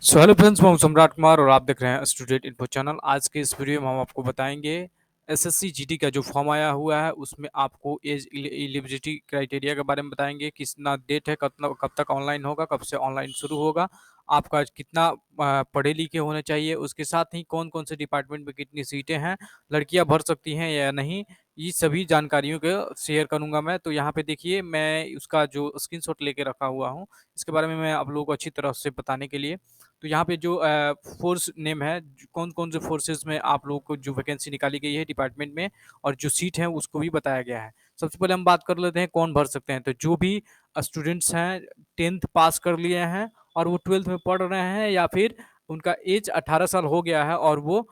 So hello friends, मैं हूं सम्राट कुमार और आप देख रहे हैं स्टूडेंट इन्फो चैनल। आज के इस वीडियो में हम आपको बताएंगे एसएससी जीडी का जो फॉर्म आया हुआ है उसमें आपको एज एलिजिबिलिटी क्राइटेरिया के बारे में बताएंगे। कितना डेट है, कब तक ऑनलाइन होगा, कब से ऑनलाइन शुरू होगा, आपका कितना पढ़े लिखे होने चाहिए, उसके साथ ही कौन कौन से डिपार्टमेंट में कितनी सीटें हैं, लड़कियां भर सकती हैं या नहीं, ये सभी जानकारियों को शेयर करूंगा मैं। तो यहाँ पे देखिए, मैं उसका जो स्क्रीनशॉट लेके रखा हुआ हूँ, इसके बारे में मैं आप लोगों को अच्छी तरह से बताने के लिए। तो यहाँ पे जो फोर्स नेम है, कौन कौन से फोर्सेस में आप लोगों को जो वैकेंसी निकाली गई है डिपार्टमेंट में और जो सीट है उसको भी बताया गया है। सबसे पहले हम बात कर लेते हैं कौन भर सकते हैं। तो जो भी स्टूडेंट्स हैं, 10th पास कर लिए हैं और वो 12th में पढ़ रहे हैं, या फिर उनका एज 18 साल हो गया है और वो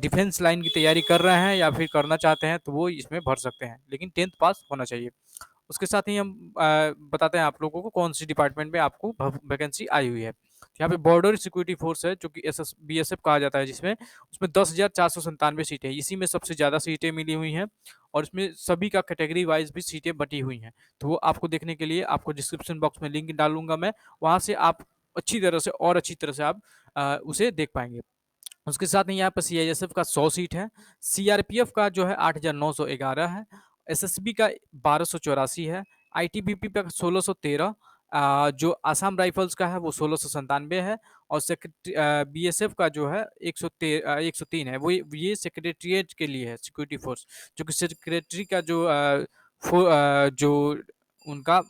डिफेंस लाइन की तैयारी कर रहे हैं या फिर करना चाहते हैं, तो वो इसमें भर सकते हैं, लेकिन 10th पास होना चाहिए। उसके साथ ही हम बताते हैं आप लोगों को कौन सी डिपार्टमेंट में आपको वैकेंसी आई हुई है। यहाँ पे बॉर्डर सिक्योरिटी फोर्स है, जो कि बीएसएफ कहा जाता है, जिसमें उसमें 10,497 सीटें, इसी में सबसे ज़्यादा सीटें मिली हुई हैं और इसमें सभी का कैटेगरी वाइज भी सीटें बटी हुई हैं। तो वो आपको देखने के लिए आपको डिस्क्रिप्शन बॉक्स में लिंक डालूंगा मैं, वहाँ से आप अच्छी तरह से और अच्छी तरह से आप उसे देख पाएंगे। उसके साथ ही यहाँ पर सीआईएसएफ का 100 सीट है, सीआरपीएफ का जो है 8,911 है, एसएसबी का 1284 है, आईटीबीपी का 1613, जो आसाम राइफल्स का है वो 1697 है, और बीएसएफ का जो है 103 है। वो ये सेक्रेटरीट के लिए है, सिक्योरिटी फोर्स, जो कि सेक्रेटरी का जो जो उनका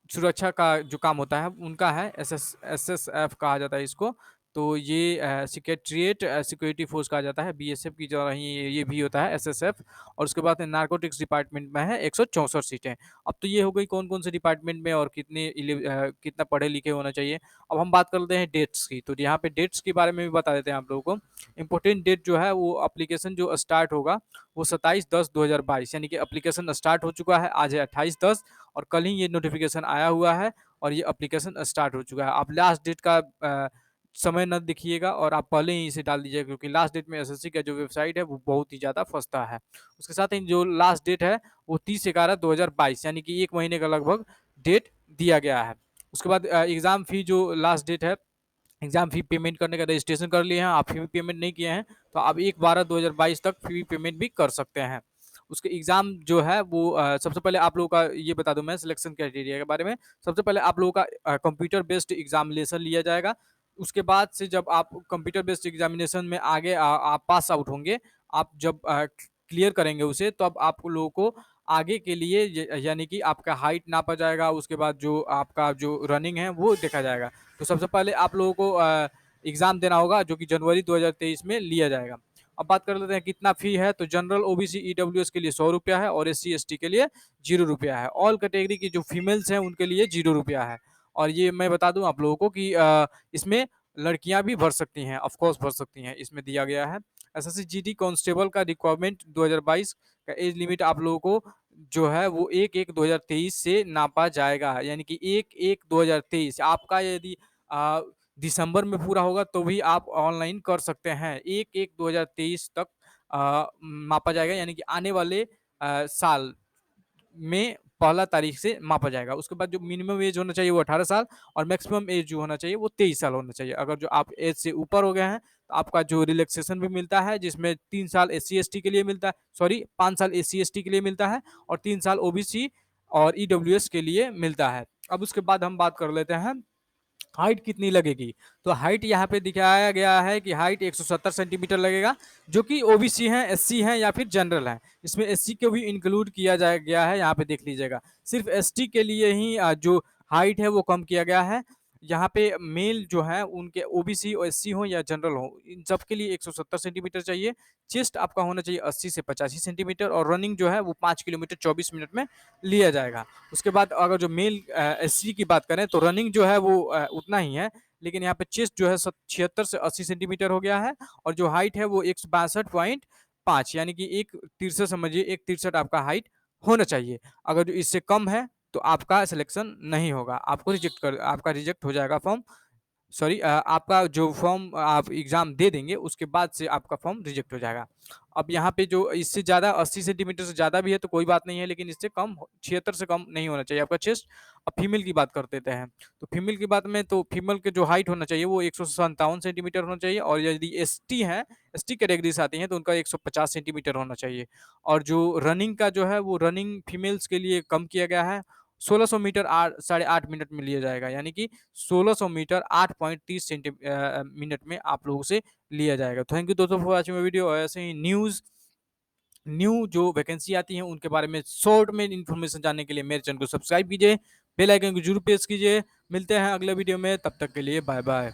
सुरक्षा का जो काम होता है उनका है, एसएसएफ कहा जाता है इसको। तो ये सिक्रेटरीट सिक्योरिटी फोर्स कहा जाता है, बीएसएफ की जो ही ये भी होता है एसएसएफ। और उसके बाद नारकोटिक्स डिपार्टमेंट में है 164 सीटें। अब तो ये हो गई कौन कौन से डिपार्टमेंट में और कितना पढ़े लिखे होना चाहिए। अब हम बात कर लेते हैं डेट्स की। तो यहाँ पे डेट्स के बारे में भी बता देते हैं आप लोगों को। इंपॉर्टेंट डेट जो है वो अप्लीकेशन जो स्टार्ट होगा वो 27/10/2022, यानी कि अप्लीकेशन स्टार्ट हो चुका है, आज है 28/10 और कल ही ये नोटिफिकेशन आया हुआ है और ये एप्लीकेशन स्टार्ट हो चुका है। आप लास्ट डेट का समय न देखिएगा और आप पहले ही इसे डाल दीजिएगा, क्योंकि लास्ट डेट में एसएससी का जो वेबसाइट है वो बहुत ही ज़्यादा फंसता है। उसके साथ ही जो लास्ट डेट है वो 30/11/2022, यानी कि 1 महीने का लगभग डेट दिया गया है। उसके बाद एग्ज़ाम फी जो लास्ट डेट है, एग्जाम फी पेमेंट करने का, रजिस्ट्रेशन कर लिए हैं आप, फी पेमेंट नहीं किए हैं तो आप 1/12/2022 तक फी पेमेंट भी कर सकते हैं। उसके एग्जाम जो है वो सबसे पहले आप लोगों का ये बता दूं मैं सिलेक्शन क्राइटेरिया के बारे में। सबसे पहले आप लोगों का कंप्यूटर बेस्ड एग्जामिनेशन लिया जाएगा। उसके बाद से जब आप कंप्यूटर बेस्ड एग्जामिनेशन में आगे आप पास आउट होंगे, आप जब क्लियर करेंगे उसे, तो अब आप लोगों को आगे के लिए यानी कि आपका हाइट नापा जाएगा, उसके बाद जो आपका जो रनिंग है वो देखा जाएगा। तो सबसे पहले आप लोगों को एग्ज़ाम देना होगा, जो कि जनवरी 2023 में लिया जाएगा। अब बात कर लेते हैं कितना फ़ी है। तो जनरल ओबीसी ईडब्ल्यूएस के लिए 100 रुपया है और एससी एसटी के लिए 0 रुपया है। ऑल कैटेगरी की जो फीमेल्स हैं उनके लिए 0 रुपया है। और ये मैं बता दूं आप लोगों को कि इसमें लड़कियां भी भर सकती हैं, ऑफकोर्स भर सकती हैं, इसमें दिया गया है। एसएससी जीडी कांस्टेबल का रिक्वायरमेंट 2022 का एज लिमिट आप लोगों को जो है वो 1/1/2023 से नापा जाएगा, यानी कि 1/1/2023 आपका यदि दिसंबर में पूरा होगा तो भी आप ऑनलाइन कर सकते हैं। 1/1/2023 तक मापा जाएगा, यानी कि आने वाले साल में पहला तारीख से मापा जाएगा। उसके बाद जो मिनिमम एज होना चाहिए वो 18 साल और मैक्सिमम एज जो होना चाहिए वो 23 साल होना चाहिए। अगर जो आप एज से ऊपर हो गए हैं तो आपका जो रिलैक्सेशन भी मिलता है, जिसमें 3 साल एससी एसटी के लिए मिलता है, सॉरी 5 साल एससी एसटी के लिए मिलता है और 3 साल ओबीसी और ईडब्ल्यूएस के लिए मिलता है। अब उसके बाद हम बात कर लेते हैं हाइट कितनी लगेगी। तो हाइट यहाँ पे दिखाया गया है कि हाइट 170 सेंटीमीटर लगेगा, जो कि ओबीसी हैं, एससी हैं या फिर जनरल हैं। इसमें एससी को भी इंक्लूड किया गया है, यहाँ पे देख लीजिएगा। सिर्फ एसटी के लिए ही जो हाइट है वो कम किया गया है। यहाँ पे मेल जो है उनके ओबीसी और एससी हो या जनरल हो, इन सब के लिए 170 सेंटीमीटर चाहिए। चेस्ट आपका होना चाहिए 80 से 85 सेंटीमीटर और रनिंग जो है वो 5 किलोमीटर 24 मिनट में लिया जाएगा। उसके बाद अगर जो मेल एससी की बात करें तो रनिंग जो है वो उतना ही है, लेकिन यहाँ पे चेस्ट जो है 76 से 80 सेंटीमीटर हो गया है और जो हाइट है वो 162.5, यानी कि 1 तिरसठ, समझिए 1 तिरसठ आपका हाइट होना चाहिए। अगर जो इससे कम है तो आपका सिलेक्शन नहीं होगा, आपका रिजेक्ट हो जाएगा फॉर्म। सॉरी आपका जो फॉर्म आप एग्ज़ाम दे देंगे, उसके बाद से आपका फॉर्म रिजेक्ट हो जाएगा। अब यहाँ पे जो इससे ज़्यादा 80 सेंटीमीटर से ज़्यादा भी है तो कोई बात नहीं है, लेकिन इससे कम 76 से कम नहीं होना चाहिए आपका चेस्ट। अब फीमेल की बात कर देते हैं, तो फीमेल की बात में तो फीमेल के जो हाइट होना चाहिए वो 157 सेंटीमीटर होना चाहिए, और यदि एसटी हैं, एसटी कैटेगरी से आती हैं तो उनका 150 सेंटीमीटर होना चाहिए। और जो रनिंग का जो है वो रनिंग फीमेल्स के लिए कम किया गया है, 1600 मीटर 8 मिनट में लिया जाएगा, यानी कि 1600 मीटर 8.30 मिनट में आप लोगों से लिया जाएगा। थैंक यू दोस्तों फॉर वॉचिंग माय वीडियो, और ऐसे ही न्यू जो वैकेंसी आती है उनके बारे में शॉर्ट में इन्फॉर्मेशन जानने के लिए मेरे चैनल को सब्सक्राइब कीजिए, बेल आइकन को जरूर प्रेस कीजिए। मिलते हैं अगले वीडियो में, तब तक के लिए बाय बाय।